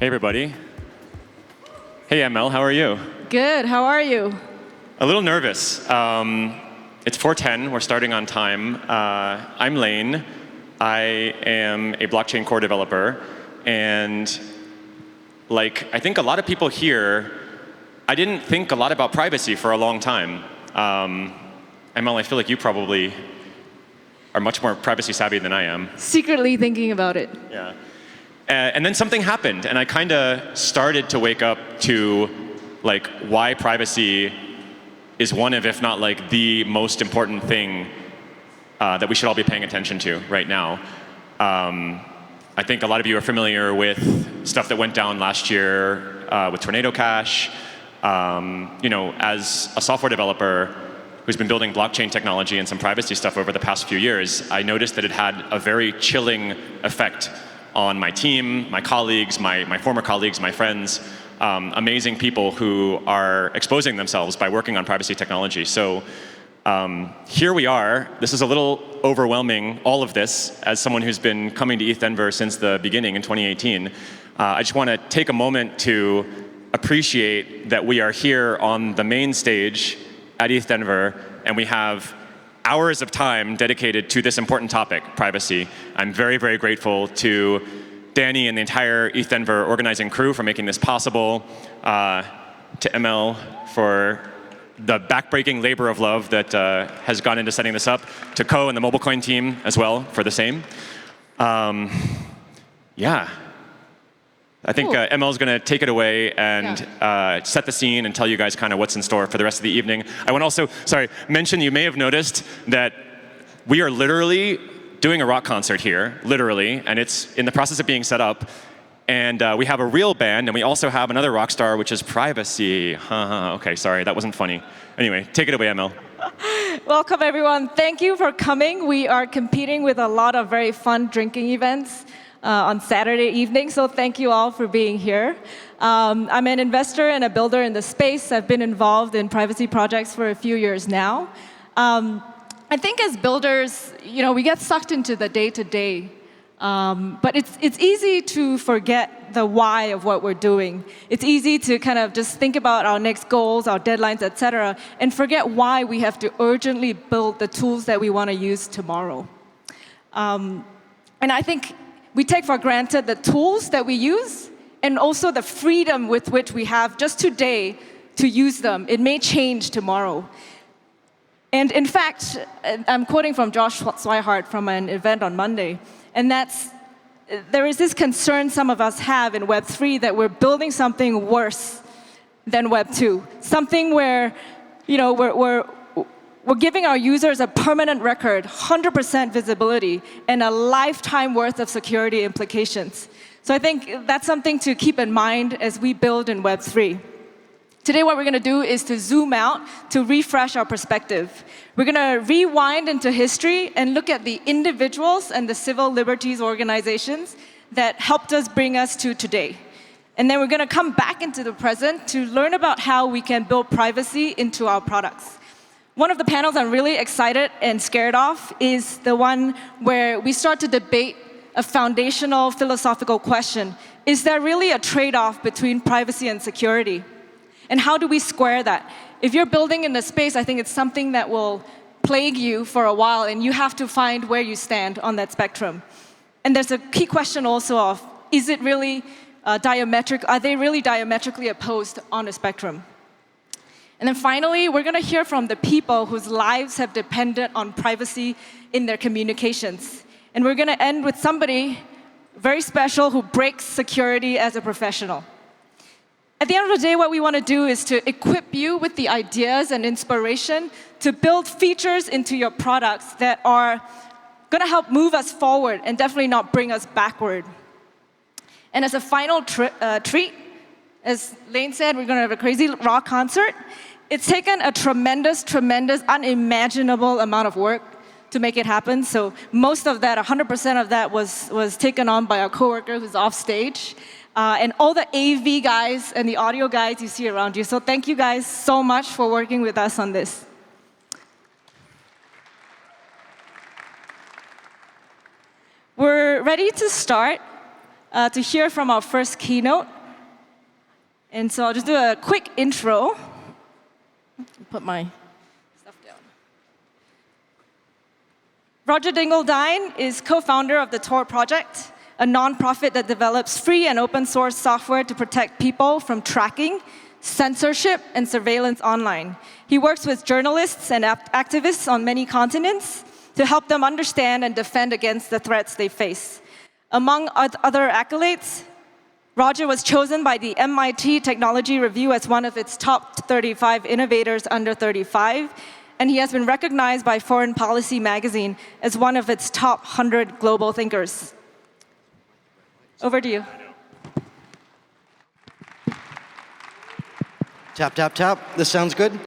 Hey, everybody. Hey, Emmel, how are you? Good. How are you? A little nervous. It's 4:10. We're starting on time. I'm Lane. I am a blockchain core developer. And like, I think a lot of people here, I didn't think a lot about privacy for a long time. Emmel, I feel like you probably are much more privacy savvy than I am. Secretly thinking about it. Yeah. And then something happened, and I kind of started to wake up to like why privacy is one of, if not like the most important thing that we should all be paying attention to right now. I think a lot of you are familiar with stuff that went down last year with Tornado Cash. You know, as a software developer who's been building blockchain technology and some privacy stuff over the past few years, I noticed that it had a very chilling effect on my team, my colleagues, my former colleagues, my friends, amazing people who are exposing themselves by working on privacy technology. So here we are. This is a little overwhelming, all of this, as someone who's been coming to ETHDenver since the beginning in 2018. I just want to take a moment to appreciate that we are here on the main stage at ETHDenver, and we have hours of time dedicated to this important topic, privacy. I'm very, very grateful to Danny and the entire ETHDenver organizing crew for making this possible, to Emmel for the backbreaking labor of love that has gone into setting this up, to Ko and the MobileCoin team as well for the same. Yeah. I think cool. Emmel's going to take it away and set the scene and tell you guys kind of what's in store for the rest of the evening. I want to also, mention you may have noticed that we are literally doing a rock concert here, literally, and it's in the process of being set up. And we have a real band, and we also have another rock star, which is privacy. Okay, sorry, that wasn't funny. Anyway, take it away, Emmel. Welcome, everyone. Thank you for coming. We are competing with a lot of very fun drinking events on Saturday evening, so thank you all for being here. I'm an investor and a builder in the space. I've been involved in privacy projects for a few years now. I think as builders, you know, we get sucked into the day-to-day, but it's easy to forget the why of what we're doing. It's easy to kind of just think about our next goals, our deadlines, et cetera, and forget why we have to urgently build the tools that we want to use tomorrow. And I think we take for granted the tools that we use and also the freedom with which we have just today to use them. It may change tomorrow. And in fact, I'm quoting from Josh Swihart from an event on Monday, and there is this concern some of us have in Web3 that we're building something worse than Web2, something where, you know, we're giving our users a permanent record, 100% visibility, and a lifetime worth of security implications. So I think that's something to keep in mind as we build in Web3. Today, what we're going to do is to zoom out to refresh our perspective. We're going to rewind into history and look at the individuals and the civil liberties organizations that helped us bring us to today. And then we're going to come back into the present to learn about how we can build privacy into our products. One of the panels I'm really excited and scared of is the one where we start to debate a foundational philosophical question. Is there really a trade-off between privacy and security? And how do we square that? If you're building in the space, I think it's something that will plague you for a while, and you have to find where you stand on that spectrum. And there's a key question also of, is it really are they really diametrically opposed on a spectrum? And then finally, we're going to hear from the people whose lives have depended on privacy in their communications. And we're going to end with somebody very special who breaks security as a professional. At the end of the day, what we want to do is to equip you with the ideas and inspiration to build features into your products that are going to help move us forward and definitely not bring us backward. And as a final treat, as Lane said, we're going to have a crazy rock concert. It's taken a tremendous, unimaginable amount of work to make it happen. So most of that, 100% of that was taken on by our coworker who's off stage. And all the AV guys and the audio guys you see around you. So thank you guys so much for working with us on this. We're ready to start to hear from our first keynote. And so I'll just do a quick intro. Put my stuff down. Roger Dingledine is co-founder of the Tor Project, a nonprofit that develops free and open source software to protect people from tracking, censorship, and surveillance online. He works with journalists and activists on many continents to help them understand and defend against the threats they face. Among other accolades, Roger was chosen by the MIT Technology Review as one of its top 35 innovators under 35, and he has been recognized by Foreign Policy magazine as one of its top 100 global thinkers. Over to you. Tap, tap, tap. This sounds good.